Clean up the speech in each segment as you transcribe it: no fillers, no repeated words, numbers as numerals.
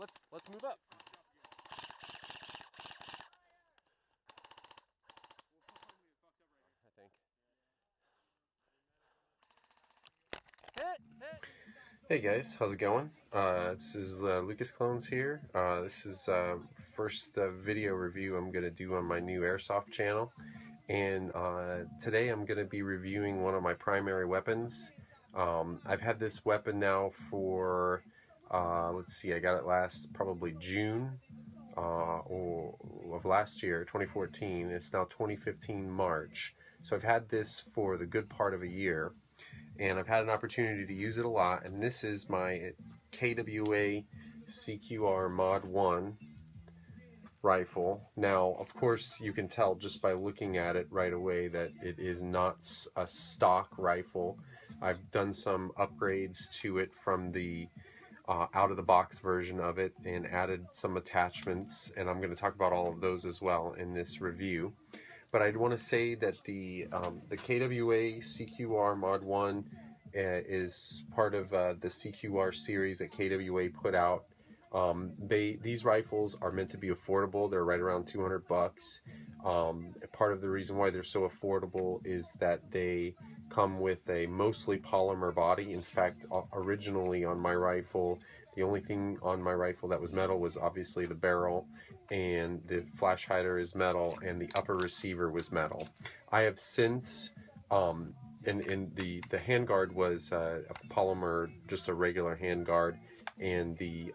let's move up. I think. Hey guys, how's it going? This is Lucas Clones here. This is first video review I'm going to do on my new Airsoft channel. And today I'm going to be reviewing one of my primary weapons. I've had this weapon now for, let's see, I got it probably June of last year, 2014. It's now 2015 March. So I've had this for the good part of a year. And I've had an opportunity to use it a lot, and this is my KWA CQR MOD 1 rifle. Now, of course, you can tell just by looking at it right away that it is not a stock rifle. I've done some upgrades to it from the out-of-the-box version of it and added some attachments, and I'm going to talk about all of those as well in this review. But I'd want to say that the KWA CQR Mod 1 is part of the CQR series that KWA put out. These rifles are meant to be affordable. They're right around 200 bucks. Part of the reason why they're so affordable is that they come with a mostly polymer body. In fact, originally on my rifle, the only thing on my rifle that was metal was obviously the barrel, and the flash hider is metal, and the upper receiver was metal. I have since, and the handguard was a polymer, just a regular handguard, and the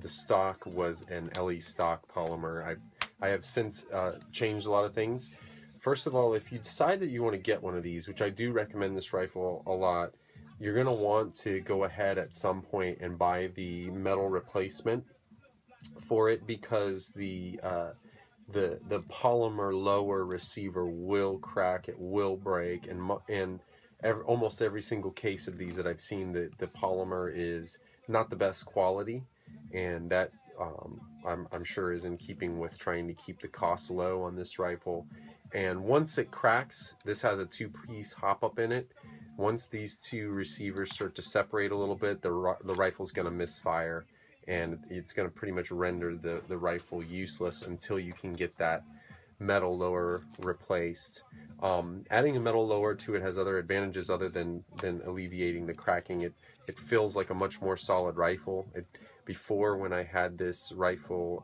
stock was an LE stock polymer. I have since changed a lot of things. First of all, if you decide that you want to get one of these, which I do recommend this rifle a lot, you're going to want to go ahead at some point and buy the metal replacement for it, because the polymer lower receiver will crack, it will break, and almost every single case of these that I've seen, the polymer is not the best quality, and that I'm sure is in keeping with trying to keep the costs low on this rifle. And once it cracks, this has a two-piece hop-up in it. Once these two receivers start to separate a little bit, the rifle's going to misfire, and it's going to pretty much render the rifle useless until you can get that metal lower replaced. Adding a metal lower to it has other advantages other than alleviating the cracking. It feels like a much more solid rifle. Before, when I had this rifle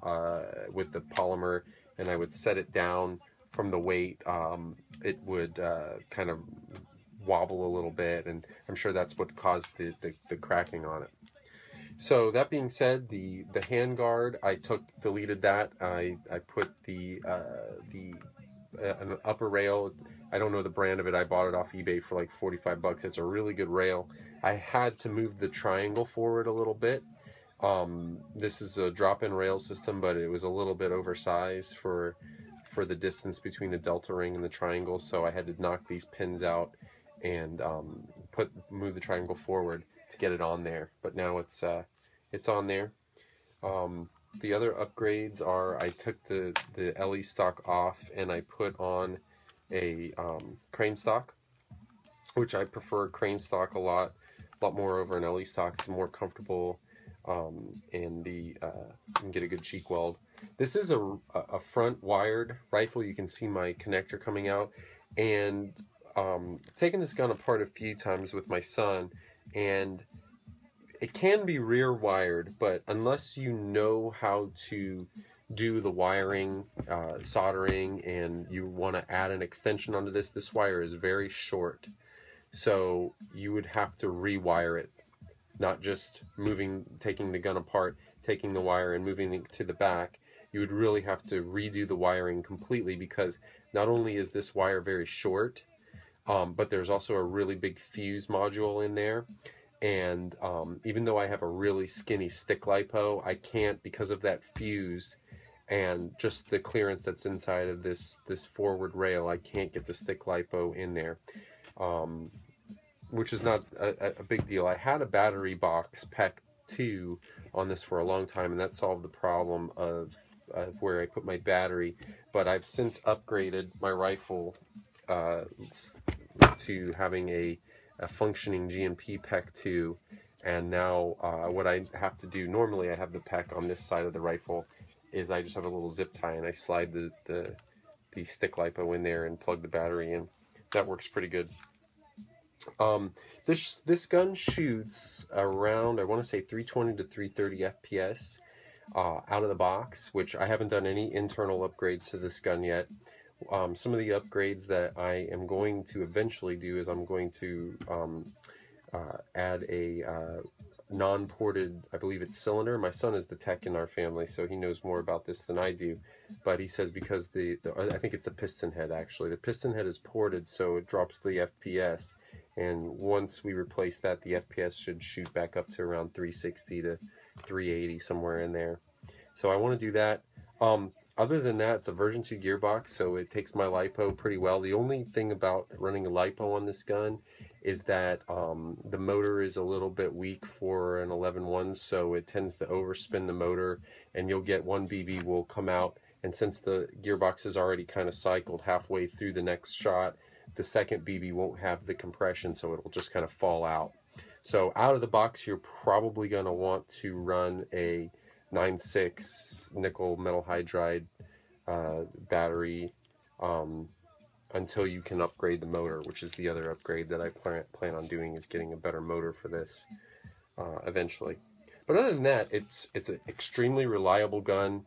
with the polymer and I would set it down from the weight, it would kind of wobble a little bit, and I'm sure that's what caused the cracking on it. So that being said, the handguard, I deleted that. I put an upper rail. I don't know the brand of it. I bought it off eBay for like 45 bucks. It's a really good rail. I had to move the triangle forward a little bit. This is a drop-in rail system, but it was a little bit oversized for the distance between the delta ring and the triangle, so I had to knock these pins out and move the triangle forward to get it on there. But now it's on there. The other upgrades are, I took the LE stock off and I put on a crane stock, which I prefer crane stock a lot more over an LE stock. It's more comfortable, and you can get a good cheek weld. This is a front wired rifle. You can see my connector coming out, and taken this gun apart a few times with my son, and it can be rear wired, but unless you know how to do the wiring, soldering, and you want to add an extension onto this wire is very short, so you would have to rewire it, not just taking the gun apart, taking the wire and moving it to the back. You would really have to redo the wiring completely, because not only is this wire very short, but there's also a really big fuse module in there. And even though I have a really skinny stick lipo, I can't, because of that fuse and just the clearance that's inside of this forward rail, I can't get the stick lipo in there, which is not a big deal. I had a battery box PEC 2 on this for a long time, and that solved the problem of where I put my battery. But I've since upgraded my rifle to having a functioning GMP PEC 2, And now what I have to do, normally I have the pec on this side of the rifle, is I just have a little zip tie and I slide the stick lipo in there and plug the battery in. That works pretty good. This gun shoots around, I want to say 320 to 330 FPS out of the box, which I haven't done any internal upgrades to this gun yet. Some of the upgrades that I am going to eventually do is I'm going to add a non-ported, I believe it's cylinder. My son is the tech in our family, so he knows more about this than I do. But he says because I think it's the piston head actually. The piston head is ported, so it drops the FPS. And once we replace that, the FPS should shoot back up to around 360 to 380, somewhere in there. So I want to do that. Other than that, it's a version 2 gearbox, so it takes my LiPo pretty well. The only thing about running a LiPo on this gun is that the motor is a little bit weak for an 11.1, so it tends to overspin the motor, and you'll get one BB will come out, and since the gearbox is already kind of cycled halfway through the next shot, the second BB won't have the compression, so it'll just kind of fall out. So out of the box, you're probably going to want to run a 9.6 nickel metal hydride battery until you can upgrade the motor, which is the other upgrade that I plan on doing, is getting a better motor for this eventually. But other than that, it's an extremely reliable gun.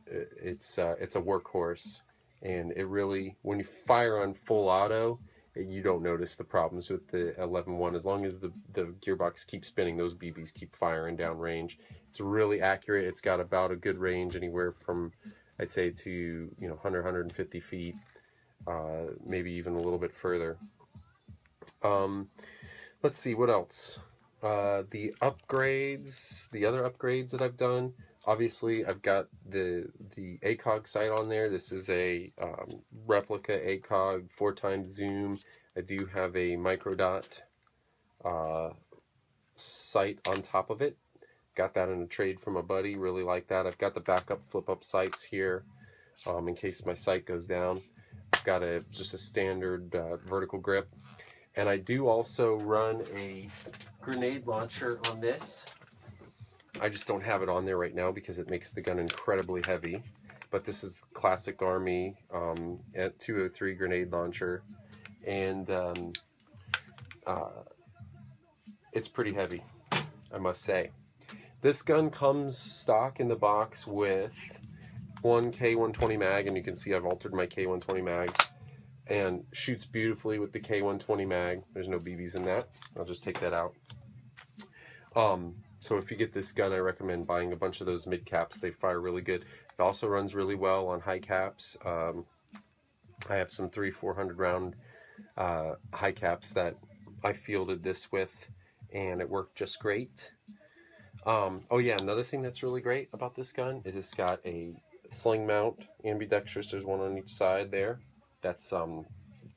It's a workhorse, and it really, when you fire on full auto, you don't notice the problems with the 11.1. As long as the gearbox keeps spinning, those BBs keep firing down range. It's really accurate. It's got about a good range, anywhere from, I'd say, to 100, 150 feet, maybe even a little bit further. Let's see, what else? The upgrades, the other upgrades that I've done. Obviously, I've got the ACOG sight on there. This is a replica ACOG 4x zoom. I do have a microdot sight on top of it. Got that in a trade from a buddy. Really like that. I've got the backup flip-up sights here in case my sight goes down. I've got just a standard vertical grip. And I do also run a grenade launcher on this. I just don't have it on there right now because it makes the gun incredibly heavy. But this is classic Army at 203 grenade launcher. And it's pretty heavy, I must say. This gun comes stock in the box with one K120 mag, and you can see I've altered my K120 mag, and shoots beautifully with the K120 mag. There's no BBs in that. I'll just take that out. So if you get this gun, I recommend buying a bunch of those mid caps. They fire really good. It also runs really well on high caps. I have some 300-400 round high caps that I fielded this with, and it worked just great. Oh yeah, another thing that's really great about this gun is it's got a sling mount, ambidextrous. There's one on each side there. That's on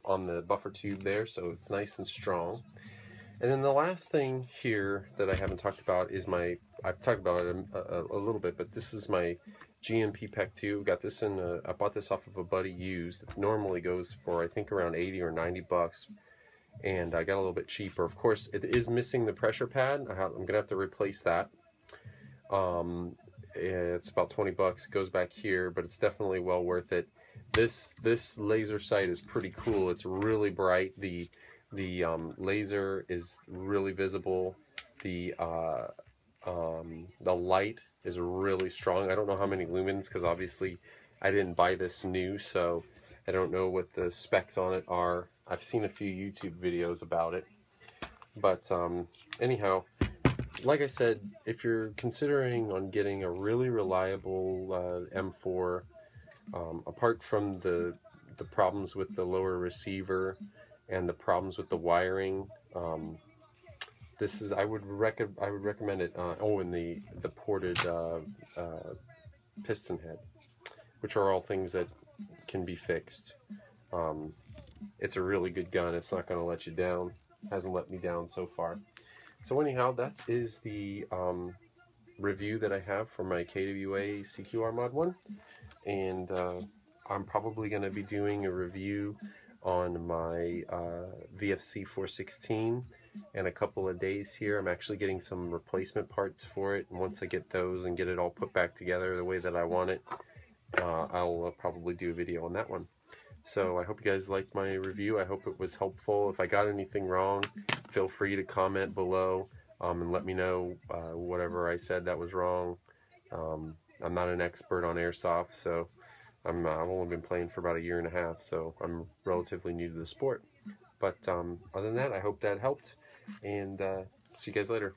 the buffer tube there, so it's nice and strong. And then the last thing here that I haven't talked about is I've talked about it a little bit, but this is my GMP Pec 2. Got this I bought this off of a buddy used. It normally goes for, I think, around 80 or 90 bucks. And I got a little bit cheaper. Of course, it is missing the pressure pad. I'm going to have to replace that. It's about 20 bucks. It goes back here, but it's definitely well worth it. This laser sight is pretty cool. It's really bright. The laser is really visible. The light is really strong. I don't know how many lumens, because obviously I didn't buy this new, so I don't know what the specs on it are. I've seen a few YouTube videos about it. But anyhow, like I said, if you're considering on getting a really reliable M4, apart from the problems with the lower receiver and the problems with the wiring, this is I would recommend it. Oh, and the ported piston head, which are all things that can be fixed. It's a really good gun. It's not going to let you down. Hasn't let me down so far. So anyhow, that is the review that I have for my KWA CQR Mod 1. And I'm probably going to be doing a review on my VFC 416 in a couple of days here. I'm actually getting some replacement parts for it, and once I get those and get it all put back together the way that I want it, I'll probably do a video on that one. So I hope you guys liked my review. I hope it was helpful. If I got anything wrong, feel free to comment below and let me know whatever I said that was wrong. I'm not an expert on airsoft, so I've only been playing for about 1.5 years, so I'm relatively new to the sport. But other than that, I hope that helped, and see you guys later.